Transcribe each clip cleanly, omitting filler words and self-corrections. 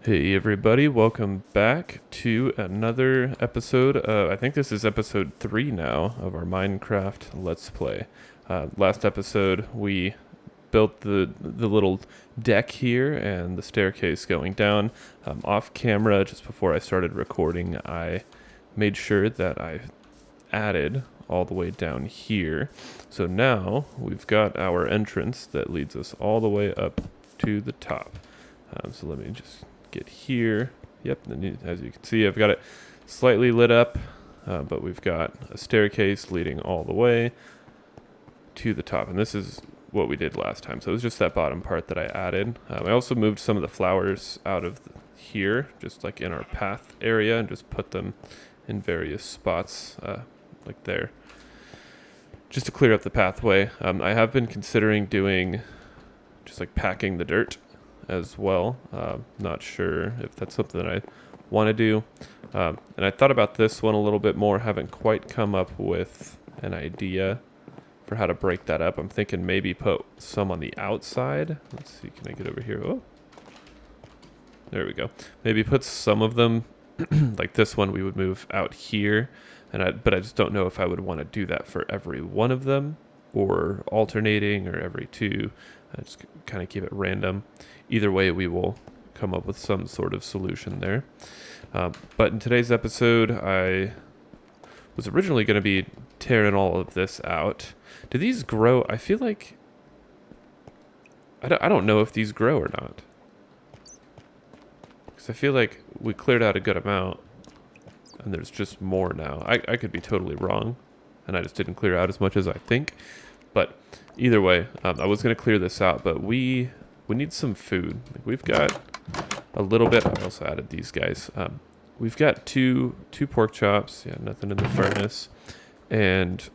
Hey everybody, welcome back to another episode. I think this is episode 3 now of our Minecraft Let's Play. Last episode we built the little deck here and the staircase going down. Off camera, just before I started recording, I made sure that I added all the way down here. So now we've got our entrance that leads us all the way up to the top. So let me just get here. Yep, and as you can see, I've got it slightly lit up, but we've got a staircase leading all the way to the top. And this is what we did last time. So it was just that bottom part that I added. I also moved some of the flowers out of here, just like in our path area, and just put them in various spots, like there, just to clear up the pathway. I have been considering doing just like packing the dirt as well. Not sure if that's something that I want to do. And I thought about this one a little bit more. Haven't quite come up with an idea for how to break that up. I'm thinking maybe put some on the outside. Let's see, can I get over here? Oh, there we go. Maybe put some of them, like this one we would move out here. But I just don't know if I would want to do that for every one of them, or alternating, or every two. I just kind of keep it random. Either way, we will come up with some sort of solution there. But in today's episode, I was originally going to be tearing all of this out. Do these grow? I feel like... I don't know if these grow or not. Because I feel like we cleared out a good amount, and there's just more now. I could be totally wrong, and I just didn't clear out as much as I think. But either way, I was going to clear this out, but we need some food. Like, we've got a little bit. I also added these guys. We've got two pork chops. Yeah, nothing in the furnace. And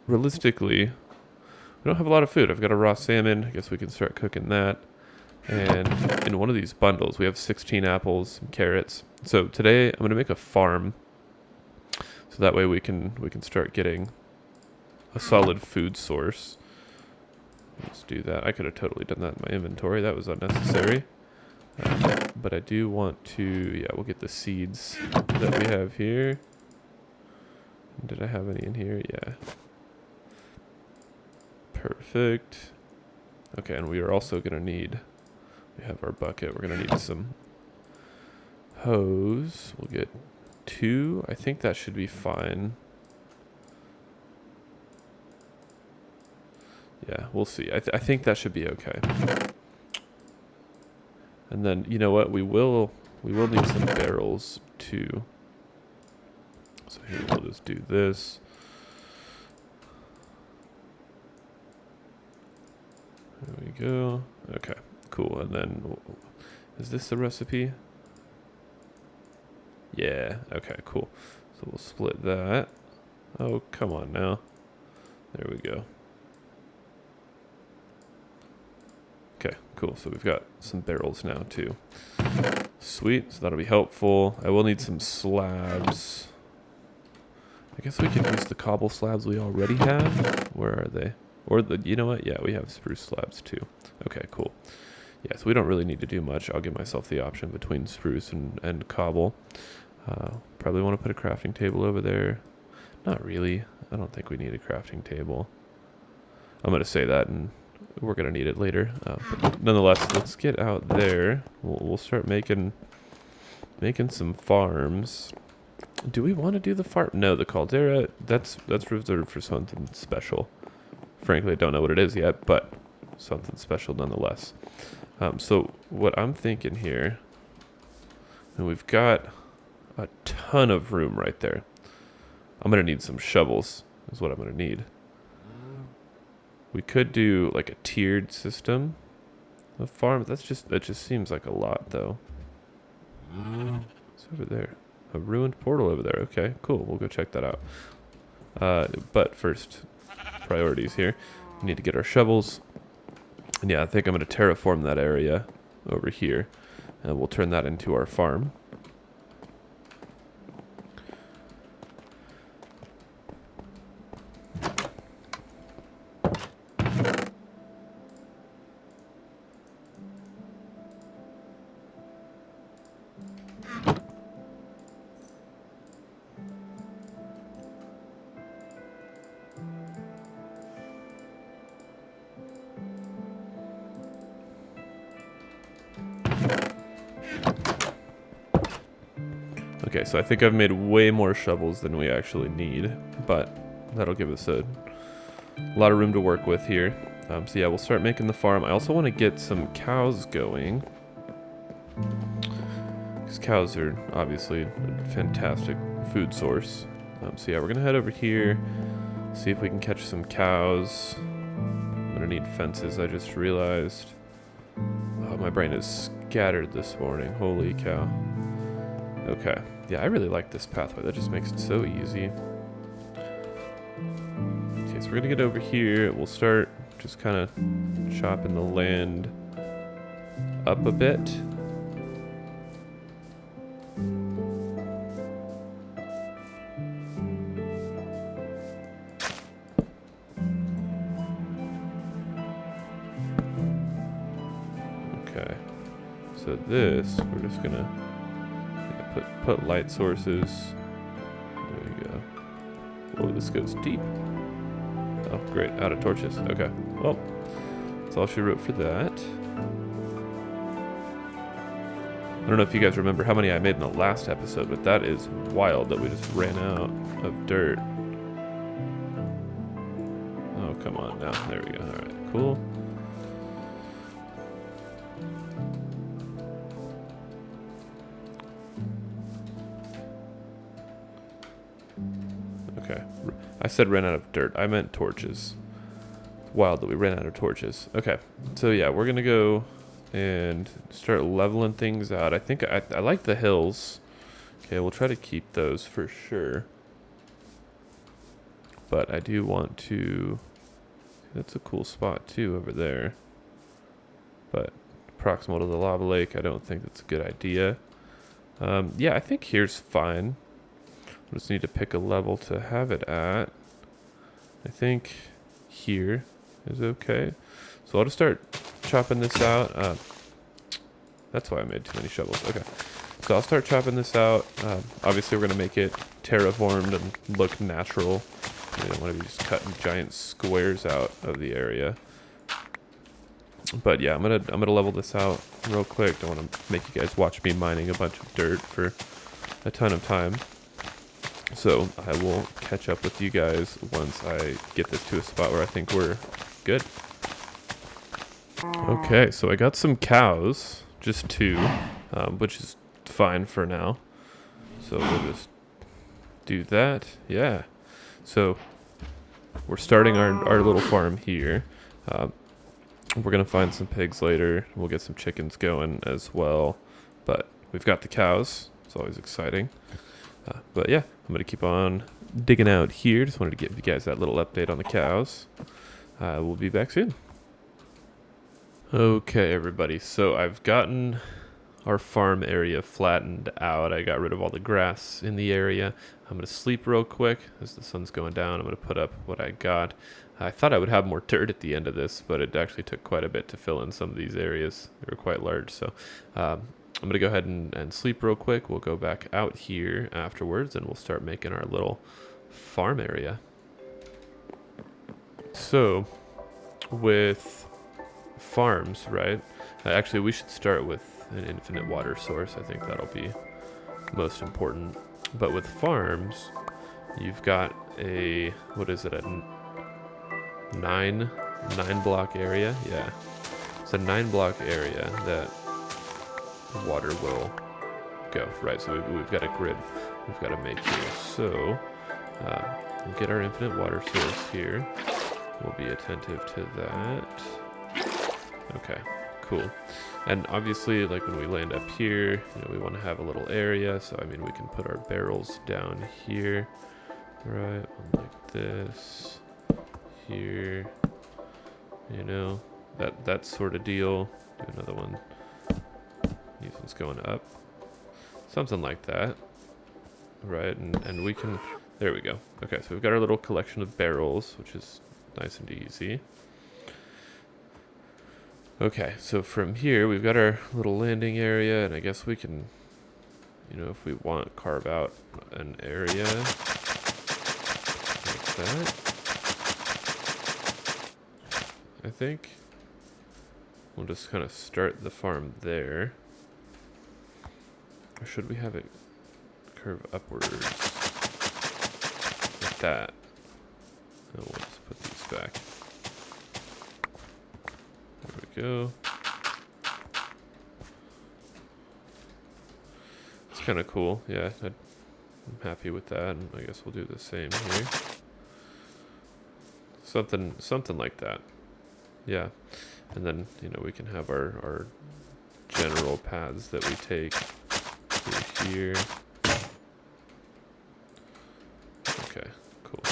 realistically, we don't have a lot of food. I've got a raw salmon. I guess we can start cooking that. And in one of these bundles, we have 16 apples, some carrots. So today I'm going to make a farm, so that way we can start getting a solid food source. Let's do that. I could have totally done that in my inventory. That was unnecessary. But I do want to, yeah, we'll get the seeds that we have here. Did I have any in here? Yeah. Perfect. Okay, and we are also going to need, we have our bucket. We're going to need some hose. We'll get 2. I think that should be fine. Yeah, we'll see. I think that should be okay. And then, you know what? We will need some barrels too. So here we'll just do this. There we go. Okay, cool. And then, is this the recipe? Yeah. Okay, cool. So we'll split that. Oh, come on now. There we go. Okay, cool. So we've got some barrels now too. Sweet, so that'll be helpful. I will need some slabs. I guess we can use the cobble slabs we already have. Where are they? Or you know what? Yeah, we have spruce slabs too. Okay, cool. Yeah, so we don't really need to do much. I'll give myself the option between spruce and cobble. Probably want to put a crafting table over there. Not really. I don't think we need a crafting table. I'm going to say that, and we're going to need it later. But nonetheless, let's get out there. We'll start making some farms. Do we want to do the farm? No, the caldera, that's reserved for something special. Frankly, I don't know what it is yet, but something special nonetheless. So what I'm thinking here, and we've got a ton of room right there. I'm going to need some shovels, is what I'm going to need. We could do like a tiered system of farm. That just seems like a lot, though. It's over there. A ruined portal over there. Okay, cool. We'll go check that out. But first, priorities here. We need to get our shovels. And yeah, I think I'm going to terraform that area over here. And we'll turn that into our farm. Okay, so I think I've made way more shovels than we actually need, but that'll give us a lot of room to work with here. So yeah, we'll start making the farm. I also want to get some cows going, because cows are obviously a fantastic food source. So yeah, we're gonna head over here, see if we can catch some cows. I'm gonna need fences, I just realized. Oh, my brain is scattered this morning, holy cow. Okay, yeah, I really like this pathway, that just makes it so easy. Okay, so we're gonna get over here, we'll start just kind of chopping the land up a bit. Okay, so this, we're just gonna put light sources. There we go. Whoa, this goes deep. Oh, great, out of torches. Okay, well, that's all she wrote for that. I don't know if you guys remember how many I made in the last episode, but that is wild that we just ran out of dirt. Oh, come on now. There we go. All right, cool. Okay, I said ran out of dirt. I meant torches. Wild that we ran out of torches. Okay, so yeah, we're gonna go and start leveling things out. I think I like the hills. Okay, we'll try to keep those for sure. But I do want to... That's a cool spot too over there. But proximal to the lava lake, I don't think that's a good idea. Yeah, I think here's fine. We just need to pick a level to have it at. I think here is okay. So I'll just start chopping this out. That's why I made too many shovels. Okay. So I'll start chopping this out. Obviously, we're going to make it terraformed and look natural. We don't want to be just cutting giant squares out of the area. But yeah, I'm gonna level this out real quick. Don't want to make you guys watch me mining a bunch of dirt for a ton of time. So I will catch up with you guys once I get this to a spot where I think we're good. Okay, so I got some cows, just 2, which is fine for now. So we'll just do that. Yeah. So we're starting our little farm here. We're going to find some pigs later. We'll get some chickens going as well. But we've got the cows. It's always exciting. But yeah, I'm going to keep on digging out here. Just wanted to give you guys that little update on the cows. We'll be back soon. Okay, everybody. So I've gotten our farm area flattened out. I got rid of all the grass in the area. I'm going to sleep real quick as the sun's going down. I'm going to put up what I got. I thought I would have more dirt at the end of this, but it actually took quite a bit to fill in some of these areas. They were quite large, so I'm going to go ahead and sleep real quick. We'll go back out here afterwards, and we'll start making our little farm area. So, with farms, right? Actually, we should start with an infinite water source. I think that'll be most important. But with farms, you've got a, what is it, a 9 block area? Yeah. It's a 9 block area that water will go, right? So we've got a grid we've got to make here. So we'll get our infinite water source here. We'll be attentive to that. Okay, cool. And obviously, like when we land up here, you know, we want to have a little area. So I mean, we can put our barrels down here, right? Like this, here. You know, that sort of deal. Do another one. These ones going up, something like that, right? And we can. There we go. Okay, so we've got our little collection of barrels, which is nice and easy. Okay, so from here, we've got our little landing area, and I guess we can, you know, if we want, carve out an area like that. I think we'll just kind of start the farm there. Or should we have it curve upwards. Like that. And we'll just put these back. There we go. It's kind of cool. Yeah, I'm happy with that. And I guess we'll do the same here. Something like that. Yeah. And then, you know, we can have our general paths that we take through here. Okay, cool.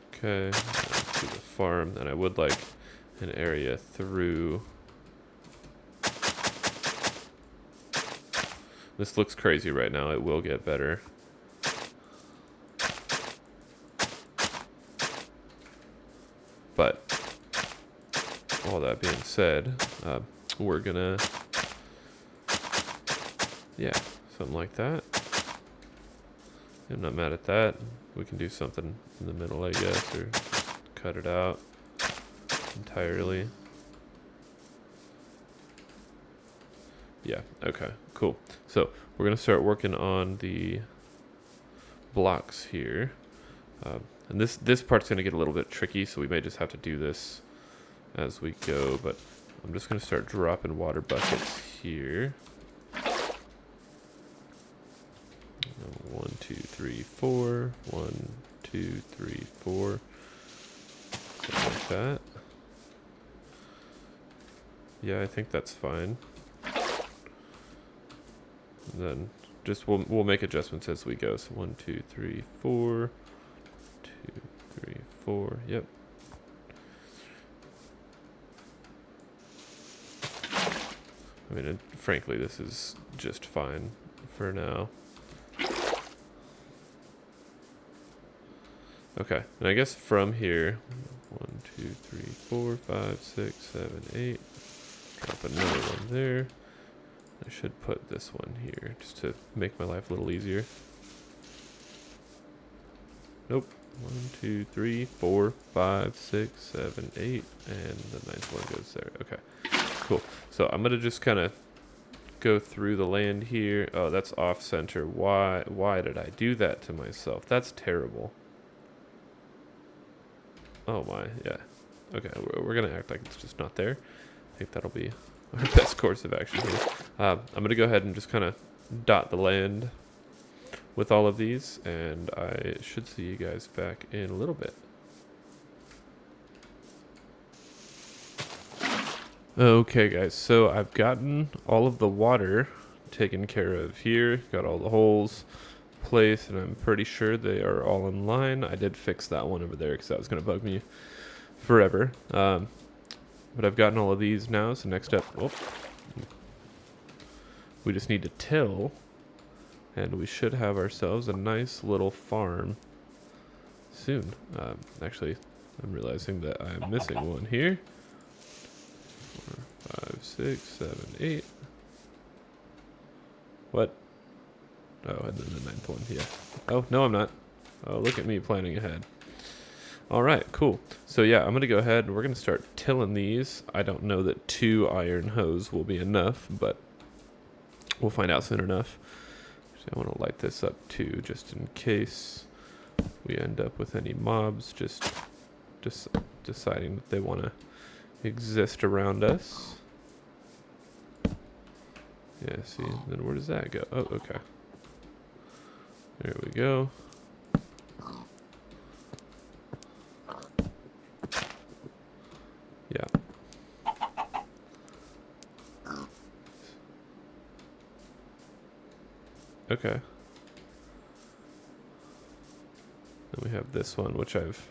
Okay, to the farm. And I would like an area through. This looks crazy right now. It will get better. But all that being said, we're gonna, yeah, something like that. I'm not mad at that. We can do something in the middle, I guess, or cut it out entirely. Yeah, okay, cool. So we're gonna start working on the blocks here. And this part's gonna get a little bit tricky, so we may just have to do this as we go, but I'm just gonna start dropping water buckets here. 1, 2, 3, 4. 1, 2, 3, 4. Something like that. Yeah, I think that's fine. And then just we'll make adjustments as we go. So 1, 2, 3, 4. 2, 3, 4. Yep. I mean, frankly, this is just fine for now. Okay, and I guess from here, 1, 2, 3, 4, 5, 6, 7, 8. Drop another one there. I should put this one here just to make my life a little easier. Nope. 1, 2, 3, 4, 5, 6, 7, 8, and the 9th one goes there. Okay, cool. So I'm gonna just kind of go through the land here. Oh, that's off center. Why did I do that to myself? That's terrible. Oh my, yeah. Okay, we're gonna act like it's just not there. I think that'll be our best course of action here. I'm gonna go ahead and just kind of dot the land with all of these, and I should see you guys back in a little bit. Okay guys, so I've gotten all of the water taken care of here, got all the holes placed, and I'm pretty sure they are all in line. I did fix that one over there because that was going to bug me forever. But I've gotten all of these now, so next up, we just need to till, and we should have ourselves a nice little farm soon. Actually, I'm realizing that I'm missing one here. 4, 5, 6, 7, 8. What? Oh, and then the 9th one, yeah. Oh, no, I'm not. Oh, look at me planning ahead. All right, cool. So yeah, I'm gonna go ahead and we're gonna start tilling these. I don't know that 2 iron hoes will be enough, but we'll find out soon enough. So I want to light this up too, just in case we end up with any mobs just deciding that they want to exist around us. Yeah, see, then where does that go? Oh, okay. There we go. Yeah. Okay. Then we have this one, which I've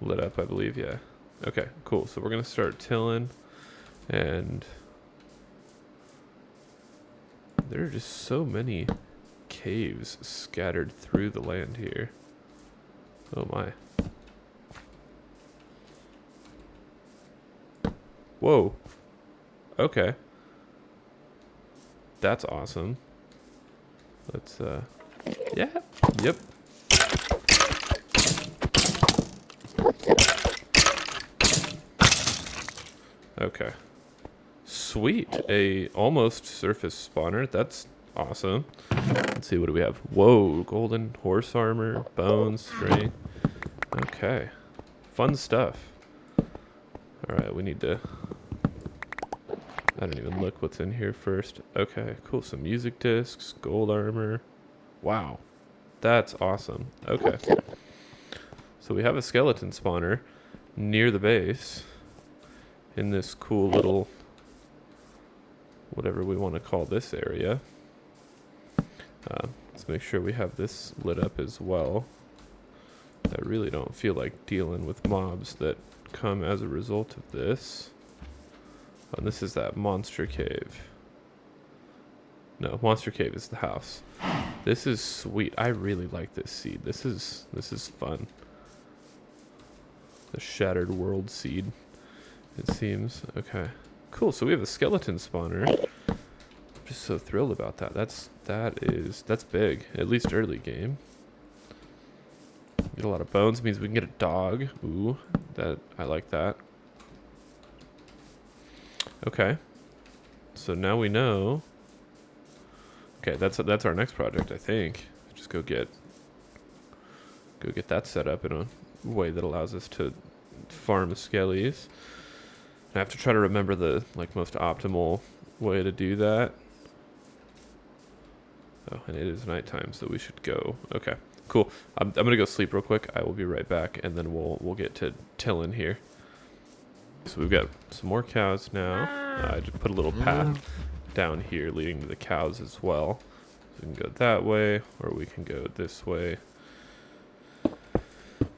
lit up, I believe, yeah. Okay, cool. So we're going to start tilling, and there are just so many caves scattered through the land here. Oh my. Whoa. Okay. That's awesome. Let's, yeah. Yep. Okay. Sweet, a almost surface spawner. That's awesome. Let's see, what do we have? Whoa, golden horse armor, bones, string. Okay, fun stuff. All right, we need to... I don't even look what's in here first. Okay, cool. Some music discs, gold armor. Wow, that's awesome. Okay, so we have a skeleton spawner near the base in this cool little, whatever we want to call this area. Let's make sure we have this lit up as well. I really don't feel like dealing with mobs that come as a result of this. Oh, and this is that monster cave. No, monster cave is the house. This is sweet. I really like this seed. This is fun. The Shattered World seed, it seems. Okay, cool. So we have a skeleton spawner. I'm just so thrilled about that. That's big. At least early game. Get a lot of bones. Means we can get a dog. Ooh, I like that. Okay, so now we know. Okay, that's our next project, I think. Just go get that set up in a way that allows us to farm skellies. I have to try to remember the most optimal way to do that. Oh, and it is nighttime, so we should go. Okay, cool. I'm gonna go sleep real quick. I will be right back, and then we'll get to tilling here. So we've got some more cows now. I just put a little path down here leading to the cows as well. So we can go that way, or we can go this way.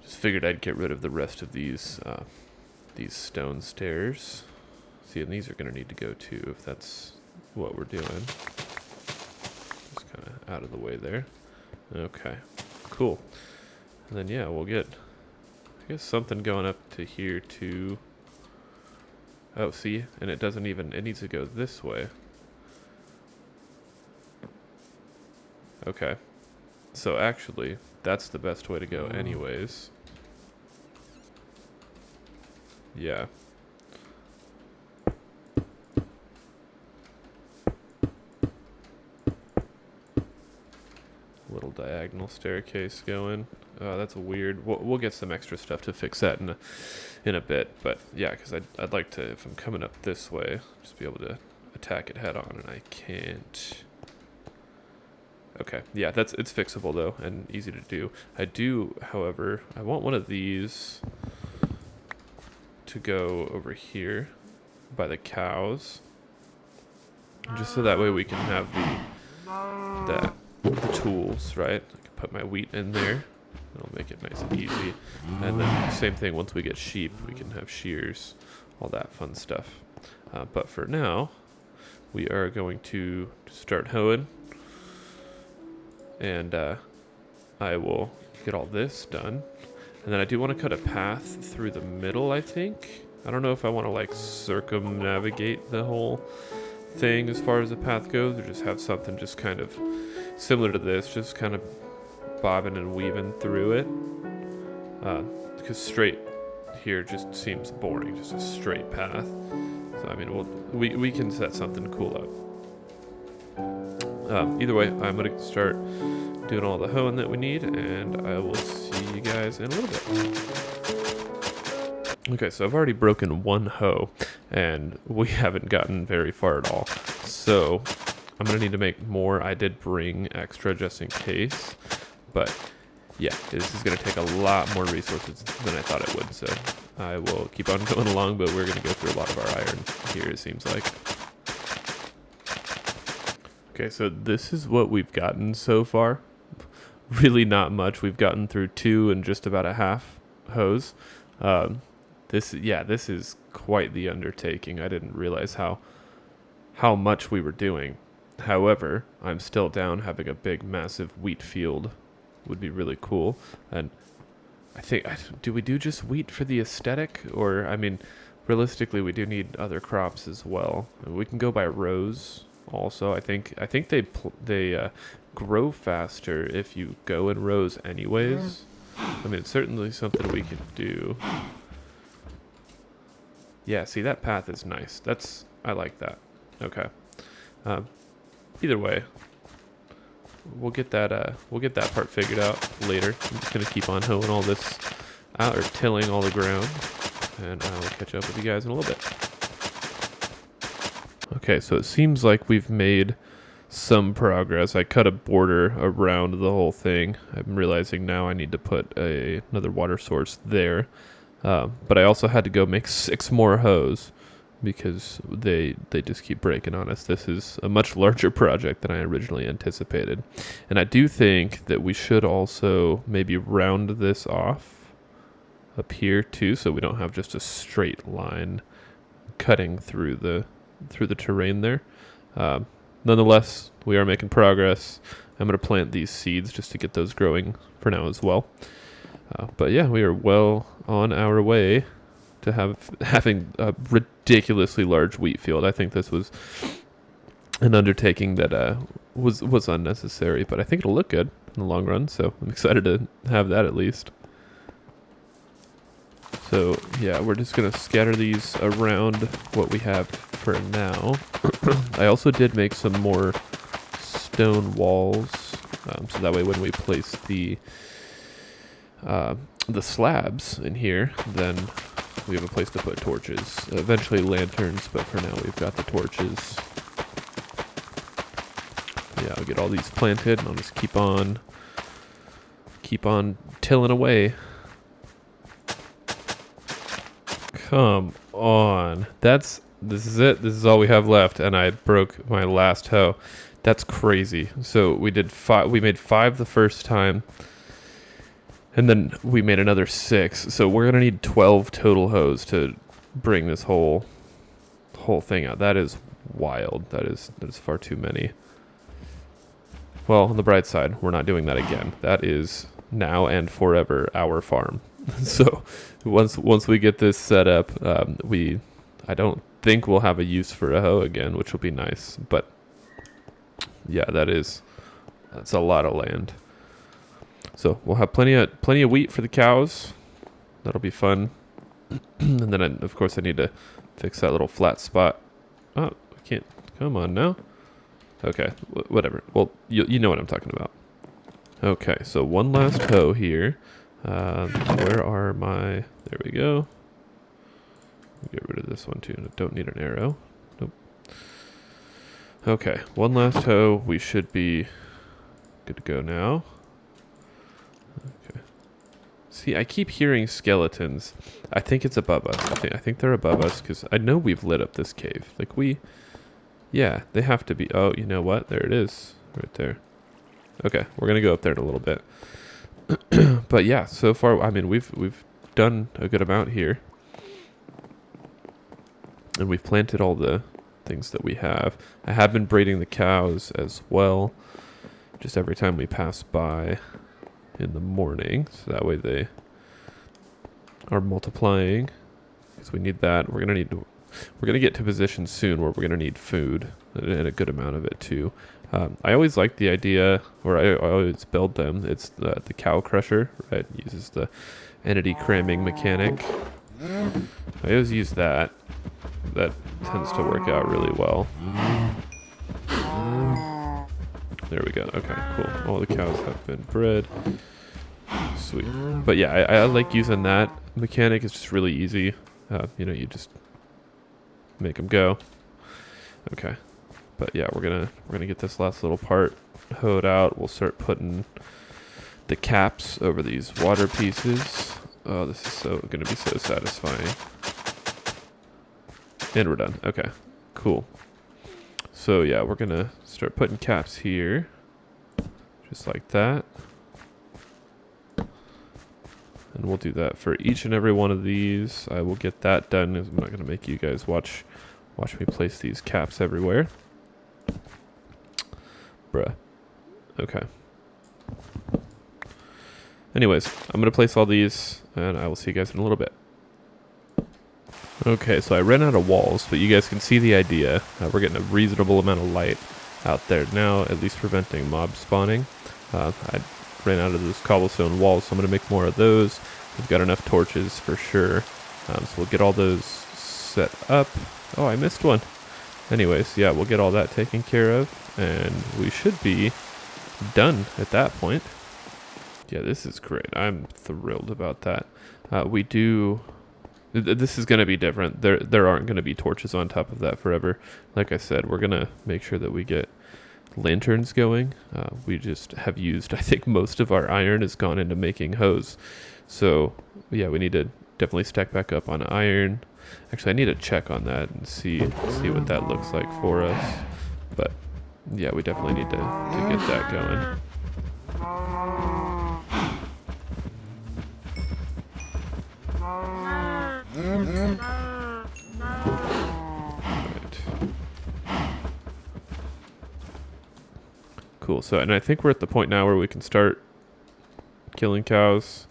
Just figured I'd get rid of the rest of these stone stairs. See, and these are going to need to go too, if that's what we're doing. Just kind of out of the way there. Okay, cool. And then yeah, we'll get, I guess, something going up to here too. Oh, see, and it doesn't even, it needs to go this way. Okay, so actually, that's the best way to go anyways. Yeah. Little diagonal staircase going. That's weird. We'll get some extra stuff to fix that in a bit. But yeah, because I'd like to, if I'm coming up this way, just be able to attack it head on, and I can't. Okay, yeah, it's fixable though, and easy to do. I do, however, I want one of these to go over here by the cows, just so that way we can have the tools, right? I can put my wheat in there. It'll make it nice and easy. And then same thing, once we get sheep, we can have shears, all that fun stuff. But for now, we are going to start hoeing. And I will get all this done. And then I do want to cut a path through the middle, I think. I don't know if I want to circumnavigate the whole thing as far as the path goes, or just have something just kind of similar to this, just kind of bobbing and weaving through it. Because straight here just seems boring, just a straight path. So I mean, we can set something cool up. Either way, I'm going to start doing all the hoeing that we need, and I will see you guys in a little bit. Okay, so I've already broken one hoe, and we haven't gotten very far at all. So I'm going to need to make more. I did bring extra just in case, but yeah, this is going to take a lot more resources than I thought it would. So I will keep on going along, but we're going to go through a lot of our iron here, it seems like. Okay, so this is what we've gotten so far. Really not much. We've gotten through 2 and just about a half hose. This is quite the undertaking. I didn't realize how much we were doing. However, I'm still down. Having a big, massive wheat field would be really cool. And I think, do we do just wheat for the aesthetic? Or, I mean, realistically, we do need other crops as well. We can go by rows. Also, I think they grow faster if you go in rows anyways. I mean, it's certainly something we can do. Yeah, see, that path is nice. I like that. Okay. Um, Either way, we'll get that part figured out later. I'm just gonna keep on hoeing all this out, or tilling all the ground, and I will catch up with you guys in a little bit. Okay, so it seems like we've made some progress. I cut a border around the whole thing. I'm realizing now I need to put another water source there. But I also had to go make 6 more hose because they just keep breaking on us. This is a much larger project than I originally anticipated. And I do think that we should also maybe round this off up here too, so we don't have just a straight line cutting through the terrain there. Nonetheless, we are making progress. I'm going to plant these seeds just to get those growing for now as well. But yeah, we are well on our way to having a ridiculously large wheat field. I think this was an undertaking that was unnecessary, but I think it'll look good in the long run. So I'm excited to have that at least. So yeah, we're just gonna scatter these around what we have for now. I also did make some more stone walls, so that way when we place the slabs in here, then we have a place to put torches. Eventually lanterns, but for now we've got the torches. Yeah, I'll get all these planted, and I'll just keep on tilling away. Come on. This is it. This is all we have left, and I broke my last hoe. That's crazy. So we made 5 the first time, and then we made another 6. So we're gonna need 12 total hoes to bring this whole thing out. That is wild. That is far too many. Well, on the bright side, we're not doing that again. That is now and forever our farm. So once we get this set up, I don't think we'll have a use for a hoe again, which will be nice. But yeah, that's a lot of land. So we'll have plenty of wheat for the cows. That'll be fun. And then of course I need to fix that little flat spot. Oh, I can't. Come on now. Okay, whatever. Well, you know what I'm talking about. Okay, so one last hoe here. Where are my... There we go. Get rid of this one too. Don't need an arrow. Nope. Okay, one last hoe. We should be good to go now. Okay. See, I keep hearing skeletons. I think it's above us. I think they're above us because I know we've lit up this cave. Like yeah, they have to be. Oh, you know what? There it is, right there. Okay, we're gonna go up there in a little bit. But yeah, so far, I mean, we've done a good amount here, and we've planted all the things that we have. I have been braiding the cows as well, just every time we pass by in the morning, so that way they are multiplying, because we need that. We're gonna get to a position soon where we're gonna need food, and a good amount of it too. I always like the idea, or I always build them. It's the cow crusher, right? It uses the entity cramming mechanic. I always use that. That tends to work out really well. There we go. Okay, cool. All the cows have been bred. Sweet. But yeah, I like using that mechanic. It's just really easy. You just make them go. Okay. But yeah, we're gonna get this last little part hoed out. We'll start putting the caps over these water pieces. Oh, this is gonna be so satisfying. And we're done. Okay, cool. So yeah, we're gonna start putting caps here, just like that. And we'll do that for each and every one of these. I will get that done. I'm not gonna make you guys watch me place these caps everywhere. Bruh. Okay. Anyways, I'm going to place all these, and I will see you guys in a little bit. Okay, so I ran out of walls, but you guys can see the idea. We're getting a reasonable amount of light out there now, at least preventing mob spawning. I ran out of those cobblestone walls, so I'm going to make more of those. We've got enough torches for sure. So we'll get all those set up. Oh, I missed one. Anyways, yeah, we'll get all that taken care of, and we should be done at that point. Yeah, this is great. I'm thrilled about that. We do... This is going to be different. There aren't going to be torches on top of that forever. Like I said, we're going to make sure that we get lanterns going. We just have used, I think most of our iron has gone into making hose. So, yeah, we need to definitely stack back up on iron. Actually, I need to check on that and see what that looks like for us. But, yeah, we definitely need to get that going. Cool. So, and I think we're at the point now where we can start killing cows.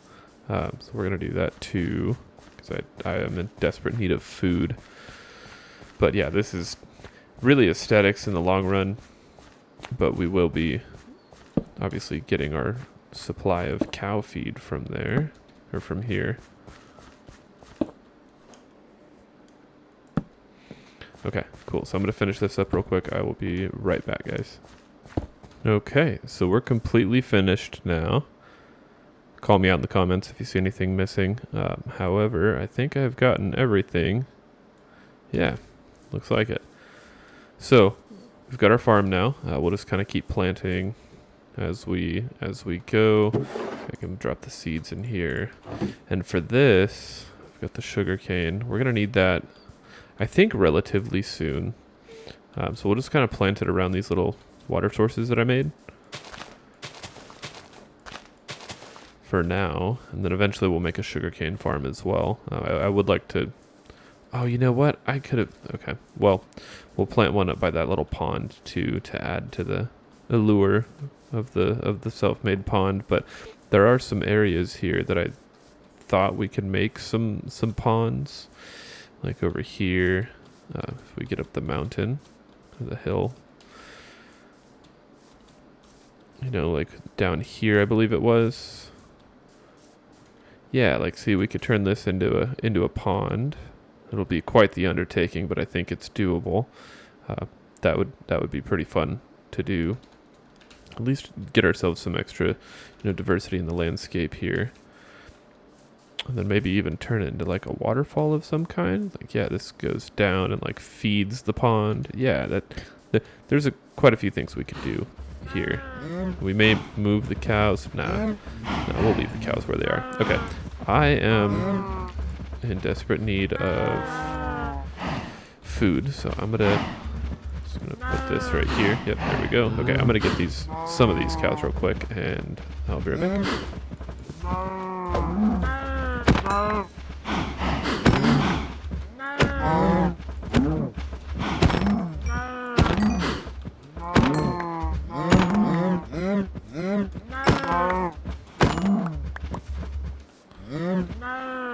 So we're going to do that too, because I am in desperate need of food. But yeah, this is really aesthetics in the long run. But we will be obviously getting our supply of cow feed from there, or from here. Okay, cool. So I'm going to finish this up real quick. I will be right back, guys. Okay, so we're completely finished now. Call me out in the comments if you see anything missing. However, I think I've gotten everything. Yeah, looks like it. So, we've got our farm now. We'll just kind of keep planting as we go. I can drop the seeds in here. And for this, I've got the sugar cane. We're going to need that, I think, relatively soon. So we'll just kind of plant it around these little water sources that I made for now, and then eventually we'll make a sugarcane farm as well. I would like to... Oh, you know what? I could have... Okay, well, we'll plant one up by that little pond to add to the allure of the self-made pond. But there are some areas here that I thought we could make some ponds, like over here. If we get up the mountain, or the hill. You know, like down here, I believe it was. Yeah, like see, we could turn this into a pond. It'll be quite the undertaking, but I think it's doable. That would be pretty fun to do. At least get ourselves some extra, diversity in the landscape here. And then maybe even turn it into like a waterfall of some kind. Like, yeah, this goes down and like feeds the pond. Yeah, there's quite a few things we could do here. We may move the cows. No, we'll leave the cows where they are. Okay, I am in desperate need of food, so I'm just gonna put this right here. Yep, there we go. Okay, I'm gonna get some of these cows real quick, and I'll be right back.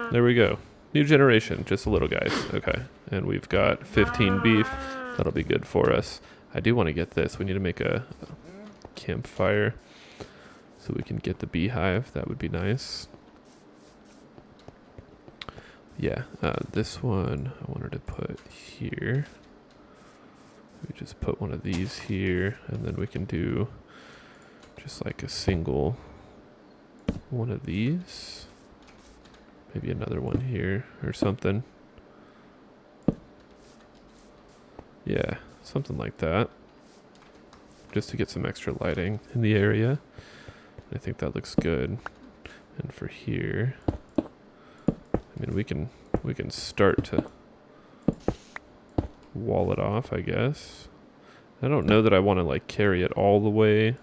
There we go. New generation, just a little, guys. Okay, and we've got 15 beef. That'll be good for us. I do want to get this. We need to make a campfire so we can get the beehive. That would be nice. Yeah, this one I wanted to put here. We just put one of these here, and then we can do just like a single one of these. Maybe another one here or something. Yeah, something like that. Just to get some extra lighting in the area. I think that looks good. And for here, I mean, we can start to wall it off, I guess. I don't know that I want to like carry it all the way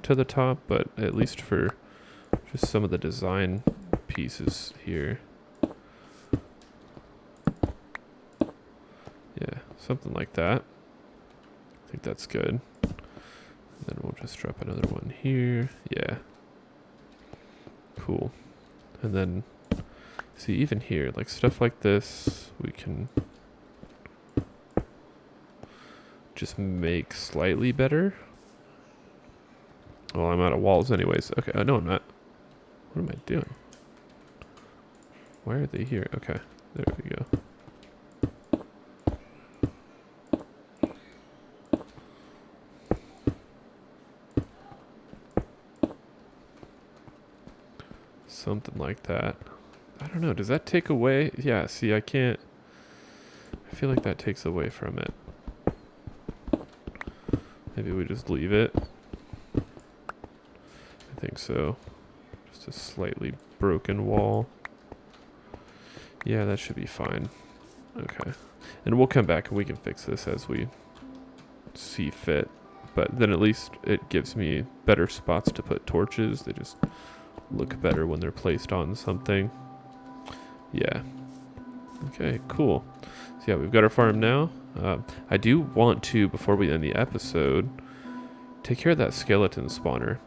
to the top, but at least for just some of the design pieces here. Yeah, something like that. I think that's good. And then we'll just drop another one here. Yeah. Cool. And then, see, even here, like stuff like this, we can just make slightly better. Well, I'm out of walls anyways. Okay, no, I'm not. What am I doing? Why are they here? Okay, there we go. Something like that. I don't know. Does that take away? Yeah, see, I can't. I feel like that takes away from it. Maybe we just leave it. I think so. Just a slightly broken wall. Yeah, that should be fine. Okay. And we'll come back and we can fix this as we see fit. But then at least it gives me better spots to put torches. They just look better when they're placed on something. Yeah. Okay, cool. So yeah, we've got our farm now. I do want to, before we end the episode, take care of that skeleton spawner.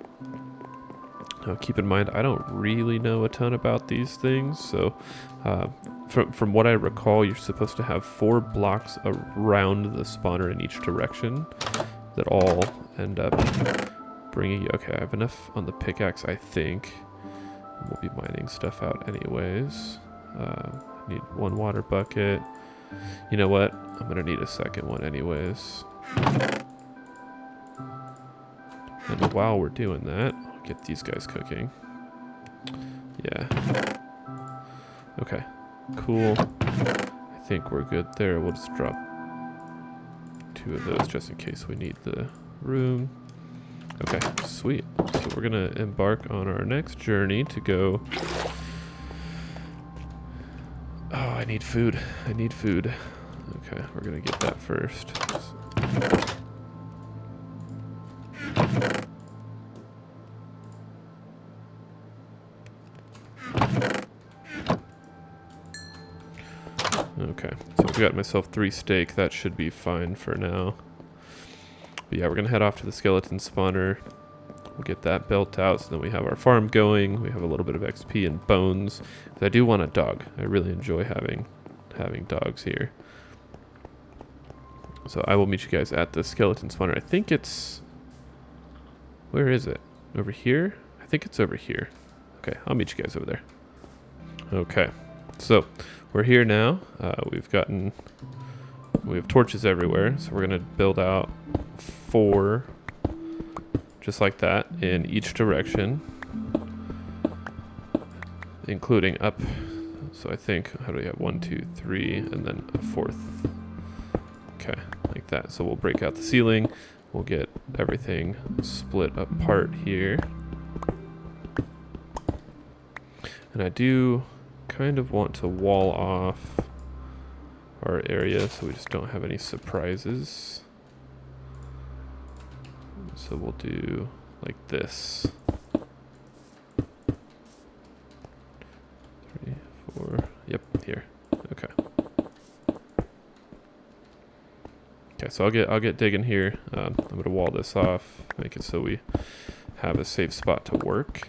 Now keep in mind, I don't really know a ton about these things, so from what I recall, you're supposed to have 4 blocks around the spawner in each direction that all end up bringing you. Okay, I have enough on the pickaxe, I think. We'll be mining stuff out anyways. Need 1 water bucket. You know what? I'm gonna need a second one anyways. And while we're doing that, I'll get these guys cooking. Yeah. Okay. Cool. I think we're good there. We'll just drop 2 of those just in case we need the room. Okay, sweet. So we're gonna embark on our next journey to go. Oh, I need food. I need food. Okay, we're gonna get that first. Okay, so I've got myself 3 steak. That should be fine for now. But yeah, we're gonna head off to the skeleton spawner. We'll get that built out so then we have our farm going. We have a little bit of XP and bones. I do want a dog. I really enjoy having dogs here. So I will meet you guys at the skeleton spawner. I think it's... Where is it? Over here? I think it's over here. Okay, I'll meet you guys over there. Okay, so we're here now. We have torches everywhere, so we're gonna build out 4 just like that in each direction, including up. So I think, how do we have 1, 2, 3, and then a 4th. Okay, like that. So we'll break out the ceiling. We'll get everything split apart here. And I do kind of want to wall off our area so we just don't have any surprises. So we'll do like this. 3, 4, yep, here. Okay. Okay, so I'll get digging here. I'm gonna wall this off, make it so we have a safe spot to work.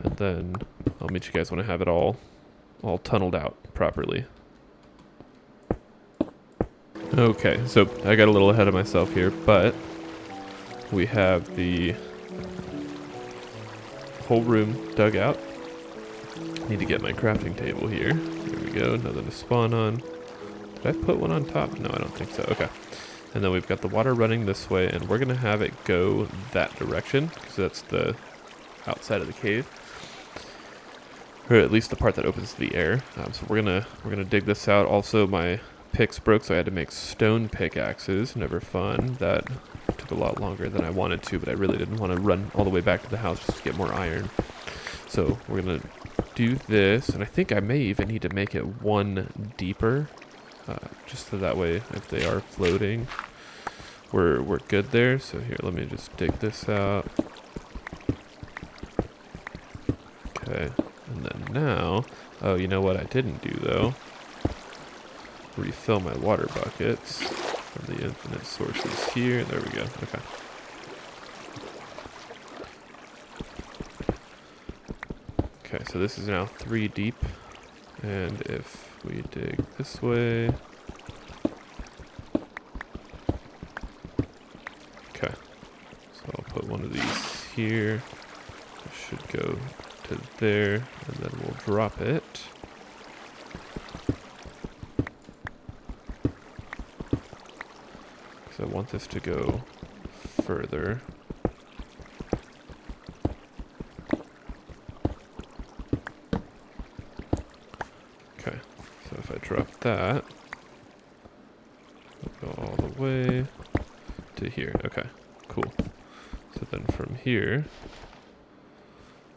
And then I'll meet you guys when I have it all tunneled out properly. Okay, so I got a little ahead of myself here, but we have the whole room dug out. Need to get my crafting table here. There we go, nothing to spawn on. Did I put one on top? No, I don't think so. Okay. And then we've got the water running this way, and we're gonna have it go that direction, because that's the outside of the cave. Or at least the part that opens to the air. So we're gonna dig this out. Also, my picks broke, so I had to make stone pickaxes. Never fun. That took a lot longer than I wanted to, but I really didn't want to run all the way back to the house just to get more iron. So we're gonna do this, and I think I may even need to make it 1 deeper, just so that way if they are floating, we're good there. So here, let me just dig this out. Okay, and then now, oh, you know what I didn't do though? Refill my water buckets from the infinite sources here. There we go. Okay. Okay, so this is now 3 deep, and if we dig this way, okay, so I'll put one of these here. It should go to there, and then we'll drop it. I want this to go further. drop that. We'll go all the way to here. Okay, cool. So then from here,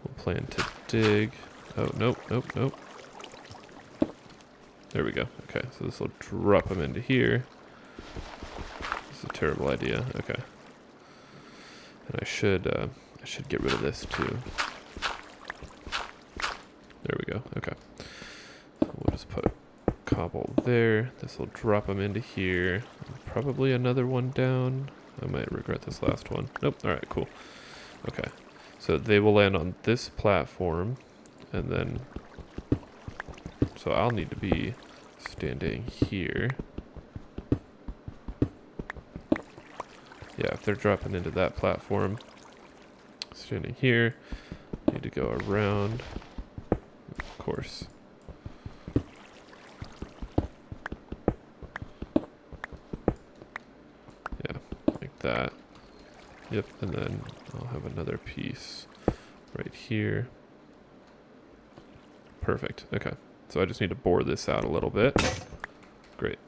we'll plan to dig. Oh, nope, nope, nope. There we go. Okay, so this will drop them into here. This is a terrible idea. Okay. And I should get rid of this too. There we go. Okay. So we'll just put cobble there. This will drop them into here. Probably another one down. I might regret this last one. Nope. All right, cool. Okay. So they will land on this platform, and then, so I'll need to be standing here. Yeah, if they're dropping into that platform, standing here, need to go around, of course. Yeah, like that. Yep, and then I'll have another piece right here. Perfect. Okay, so I just need to bore this out a little bit. Great.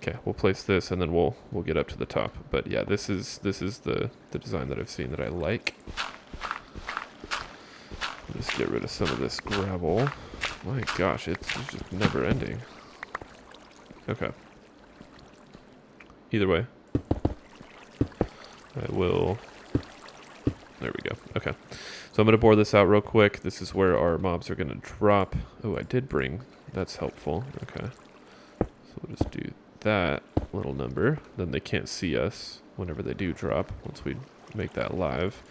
Okay, we'll place this and then we'll get up to the top. But yeah, this is the design that I've seen that I like. Just get rid of some of this gravel. My gosh, it's just never ending. Okay. Either way, I will. There we go. Okay. So I'm going to bore this out real quick. This is where our mobs are going to drop. Oh, I did bring. That's helpful. Okay. So we'll just do that little number. Then they can't see us whenever they do drop once we make that live.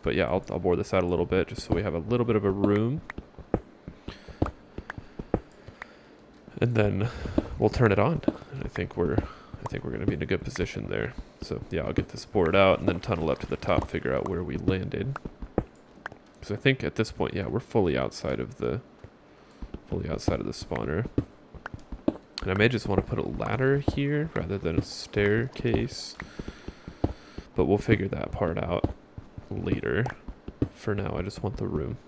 But yeah, I'll bore this out a little bit just so we have a little bit of a room. And then we'll turn it on. And I think we're going to be in a good position there. So yeah, I'll get this bored out and then tunnel up to the top, figure out where we landed. Because I think at this point, yeah, we're fully outside of the spawner. And I may just want to put a ladder here rather than a staircase. But we'll figure that part out later. For now, I just want the room.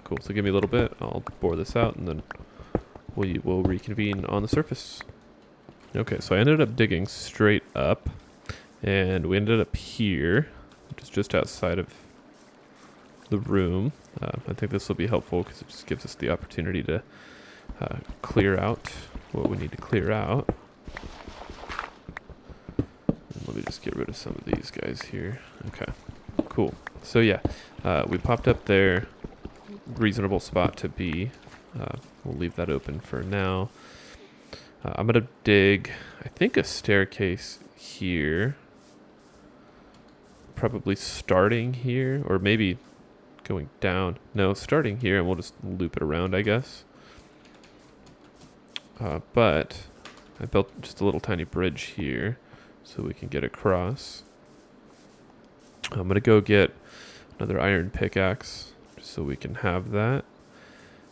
Cool, so give me a little bit. I'll bore this out and then we will reconvene on the surface. Okay, so I ended up digging straight up. And we ended up here, which is just outside of the room. I think this will be helpful because it just gives us the opportunity to clear out what we need to clear out. And let me just get rid of some of these guys here. Okay, cool. So yeah, we popped up there. Reasonable spot to be. We'll leave that open for now. I'm going to dig, I think, a staircase here. Probably starting here, or maybe going down. No, starting here, and we'll just loop it around, I guess. But I built just a little tiny bridge here so we can get across. I'm going to go get another iron pickaxe just so we can have that.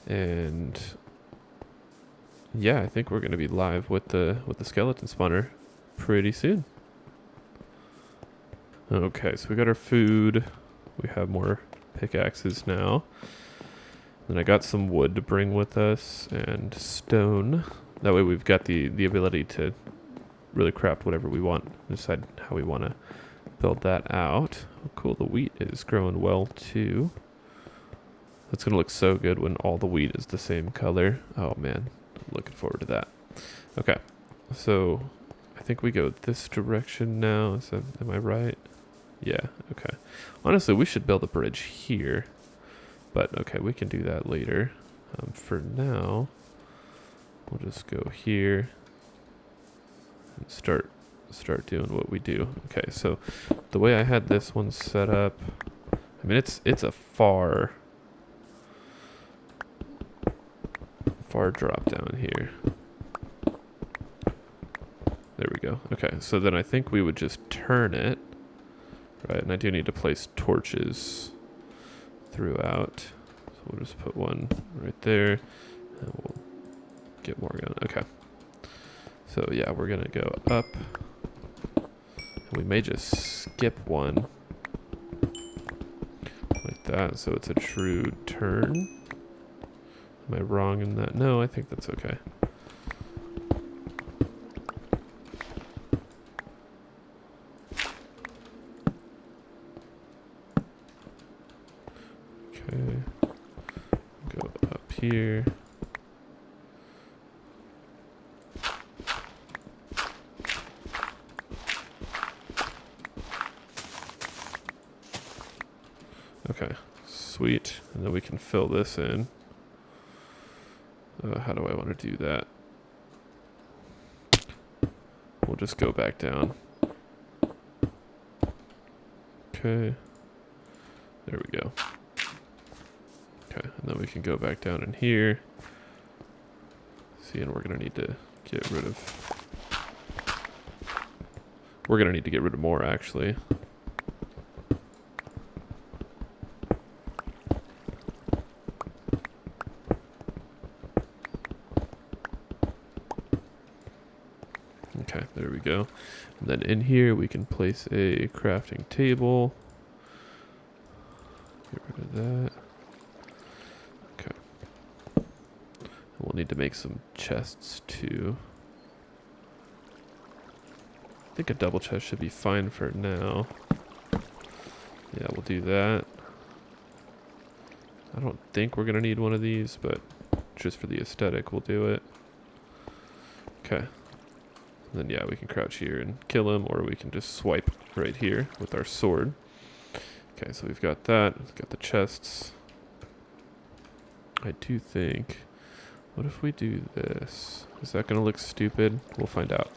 And yeah, I think we're going to be live with the skeleton spawner pretty soon. Okay, so we got our food. We have more pickaxes now. And I got some wood to bring with us and stone. That way we've got the ability to really craft whatever we want. Decide how we want to build that out. Oh, cool, the wheat is growing well too. That's going to look so good when all the wheat is the same color. Oh man, I'm looking forward to that. Okay, so I think we go this direction now. Am I right? Yeah, okay. Honestly, we should build a bridge here. But okay, we can do that later. For now, we'll just go here and start doing what we do. Okay, so the way I had this one set up, I mean it's a far drop down here. There we go. Okay, so then I think we would just turn it. Right, and I do need to place torches throughout. So we'll just put one right there, and we'll get more going. Okay. So yeah, we're gonna go up. And we may just skip one. Like that, so it's a true turn. Am I wrong in that? No, I think that's okay. Okay. Go up here. Okay, sweet. And then we can fill this in. How do I want to do that? We'll just go back down. Okay. There we go. Okay, and then we can go back down in here. See, and we're gonna need to get rid of... We're gonna need to get rid of more, actually. Okay, there we go. And then in here we can place a crafting table. Get rid of that. Okay. We'll need to make some chests too. I think a double chest should be fine for now. Yeah, we'll do that. I don't think we're gonna need one of these, but just for the aesthetic, we'll do it. Okay. And then yeah, we can crouch here and kill him, or we can just swipe right here with our sword. Okay, so we've got that. We've got the chests. I do think... What if we do this? Is that gonna look stupid? We'll find out.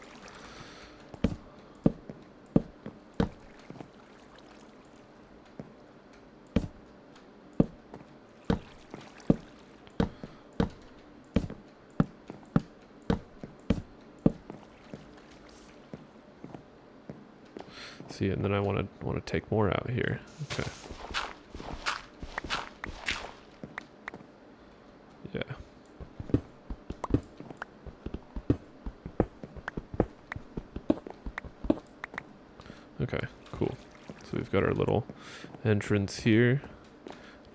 See, and then I want to take more out here. Okay. Yeah. Okay, cool. So we've got our little entrance here.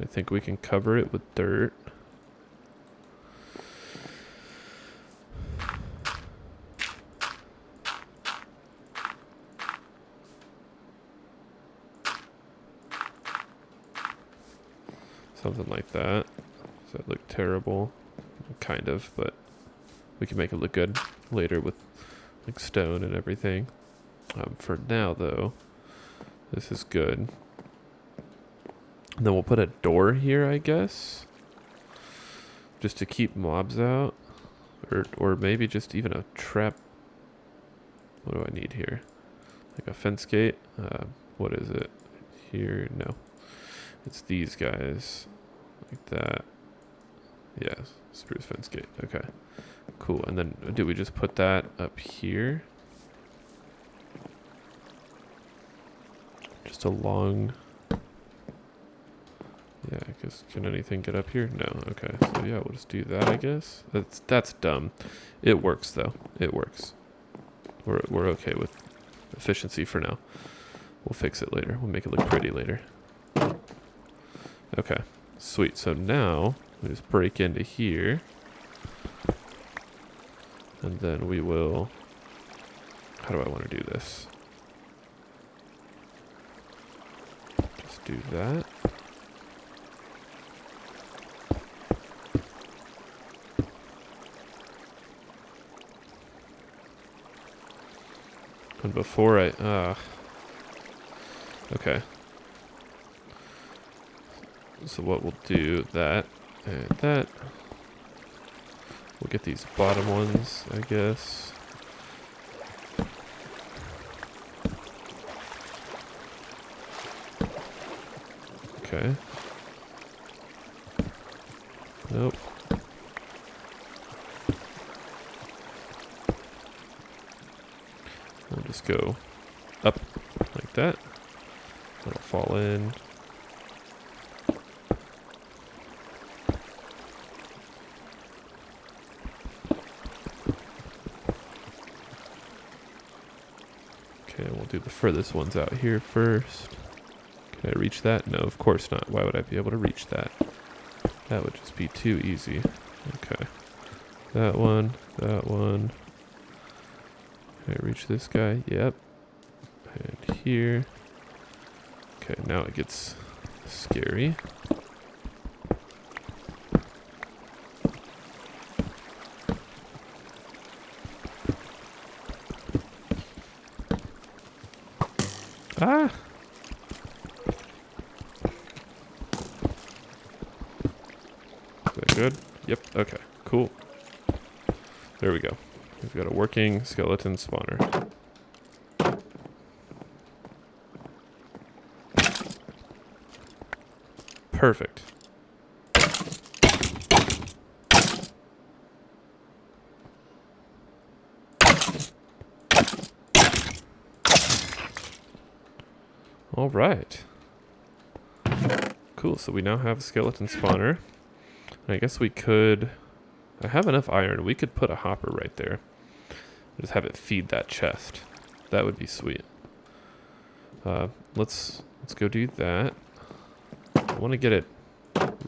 I think we can cover it with dirt. Something like that. Does that look terrible? Kind of, but we can make it look good later with like stone and everything. For now, though, this is good. And then we'll put a door here, I guess, just to keep mobs out, or maybe just even a trap. What do I need here? Like a fence gate? What is it? Here? No. It's these guys. Like that. Yeah, spruce fence gate. Okay. Cool. And then do we just put that up here? Just a long... Yeah, I guess, can anything get up here? No. Okay. So yeah, we'll just do that, I guess. That's dumb. It works, though. It works. We're okay with efficiency for now. We'll fix it later. We'll make it look pretty later. Okay. Sweet. So now we just break into here. And then we will... How do I want to do this? Just do that. And before I... okay. So what we'll do, that and that. We'll get these bottom ones, I guess. Okay. Nope. We'll just go up like that. It'll fall in. Okay, we'll do the furthest ones out here first. Can I reach that? No, of course not. Why would I be able to reach that? That would just be too easy. That one. That one. Okay, reach this guy. Yep. And here. Okay, now it gets scary. Ah! Is that good? Yep, okay, cool. There we go. We've got a working skeleton spawner. Perfect. All right. Cool, so we now have a skeleton spawner. And I guess we could... I have enough iron. We could put a hopper right there. Just have it feed that chest. That would be sweet. Let's go do that. I want to get it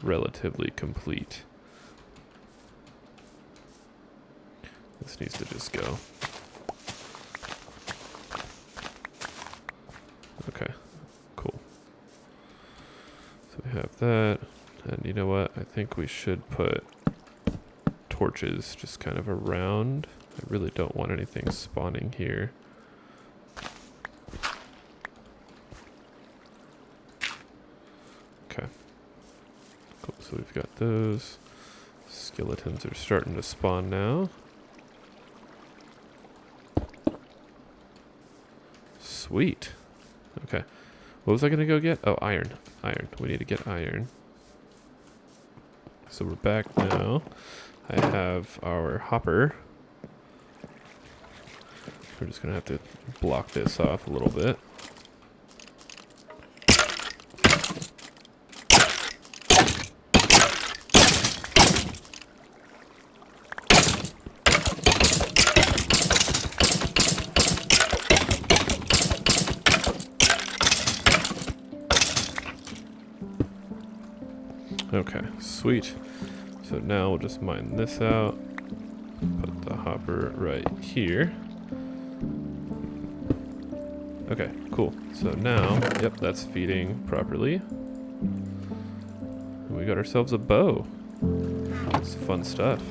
relatively complete. This needs to just go. Okay, cool. So we have that. And you know what? I think we should put torches just kind of around. I really don't want anything spawning here. Okay. Cool, so we've got those. Skeletons are starting to spawn now. Sweet. Okay. What was I gonna go get? Oh, iron. Iron. We need to get iron. So we're back now. I have our hopper. We're just gonna have to block this off a little bit. Okay, sweet. So now we'll just mine this out. Put the hopper right here. Okay, cool. So now, yep, that's feeding properly. And we got ourselves a bow. That's fun stuff.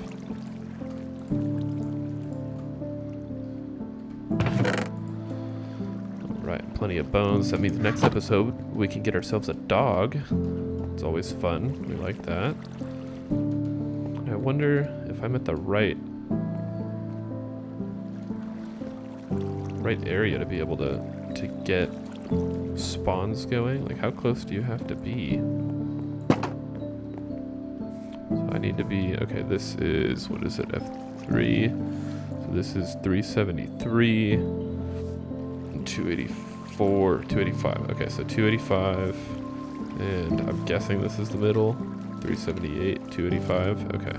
Alright, plenty of bones. That means next episode we can get ourselves a dog. It's always fun. We like that. I wonder if I'm at the right area to be able to get spawns going. Like, how close do you have to be? So I need to be, okay, this is, what is it, F3? So this is 373, 284, 285. Okay, so 285, and I'm guessing this is the middle. 378, 285, okay.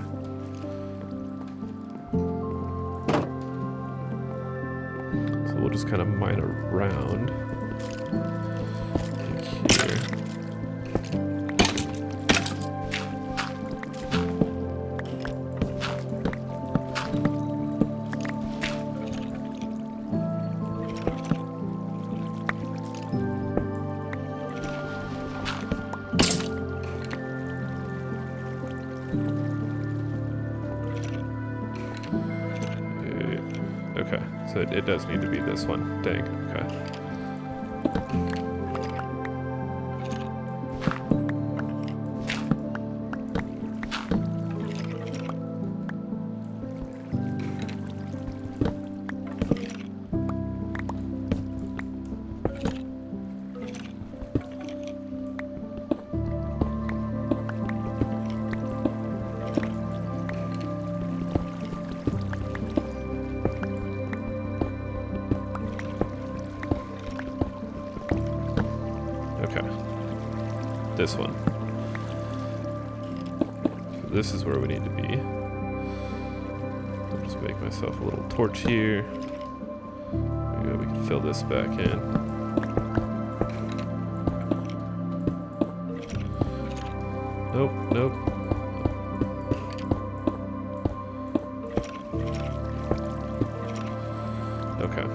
So we'll just kind of mine around. Like here. Okay, so it does need to be this one. Dang, okay. This one. So this is where we need to be. I'll just make myself a little torch here. Maybe we can fill this back in. Nope, nope. Okay.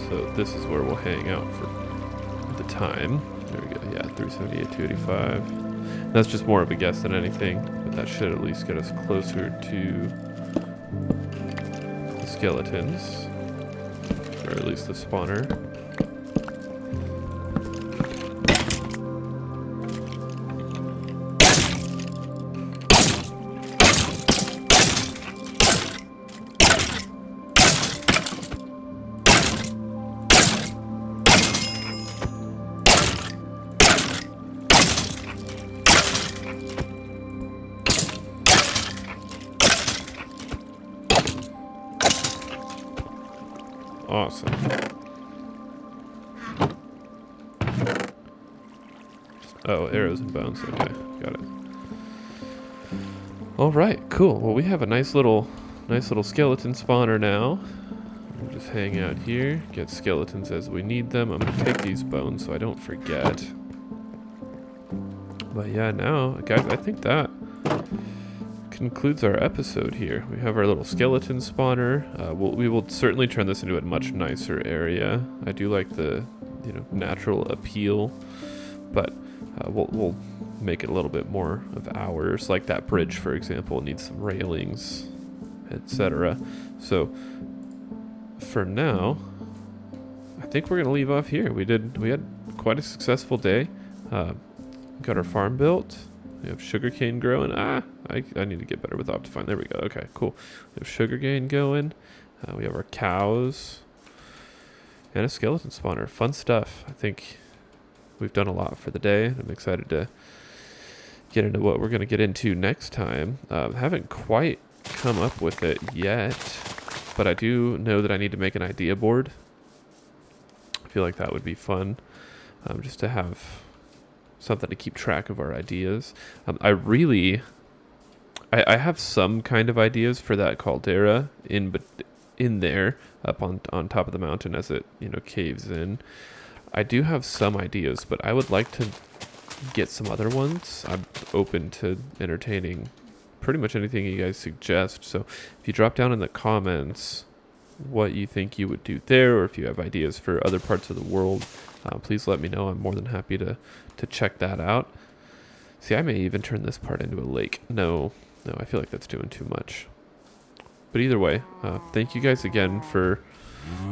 So this is where we'll hang out for the time. There we go. Yeah, 378, 285. That's just more of a guess than anything, but that should at least get us closer to the skeletons, or at least the spawner. Awesome. Oh, arrows and bones. Okay, got it. All right, cool. Well, we have a nice little skeleton spawner now. We'll just hang out here, get skeletons as we need them. I'm gonna take these bones so I don't forget. But yeah, now, guys, I think that concludes our episode here. We have our little skeleton spawner. We will certainly turn this into a much nicer area. I do like the, natural appeal, but we'll make it a little bit more of ours. Like that bridge, for example, needs some railings, etc. So for now, I think we're gonna leave off here. We had quite a successful day. Got our farm built. We have sugarcane growing. I need to get better with Optifine. There we go. Okay, cool. We have sugarcane going. We have our cows. And a skeleton spawner. Fun stuff. I think we've done a lot for the day. I'm excited to get into what we're going to get into next time. Haven't quite come up with it yet, but I do know that I need to make an idea board. I feel like that would be fun, just to have something to keep track of our ideas. I have some kind of ideas for that caldera in there up on top of the mountain as it caves in. I do have some ideas, but I would like to get some other ones. I'm open to entertaining pretty much anything you guys suggest. So if you drop down in the comments what you think you would do there, or if you have ideas for other parts of the world, please let me know. I'm more than happy to check that out. See, I may even turn this part into a lake. No, I feel like that's doing too much. But either way, thank you guys again for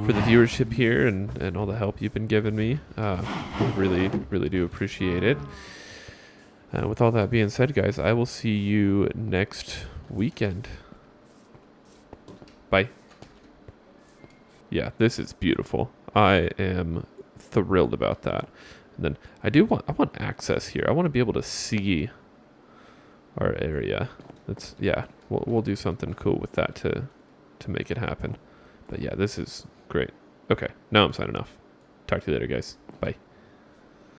the viewership here and all the help you've been giving me. Really, really do appreciate it. With all that being said, guys, I will see you next weekend. Bye. Yeah, this is beautiful. I am thrilled about that. And then I want access here. I want to be able to see our area. We'll do something cool with that to make it happen. But yeah, this is great. Okay, now I'm signing off. Talk to you later, guys. Bye.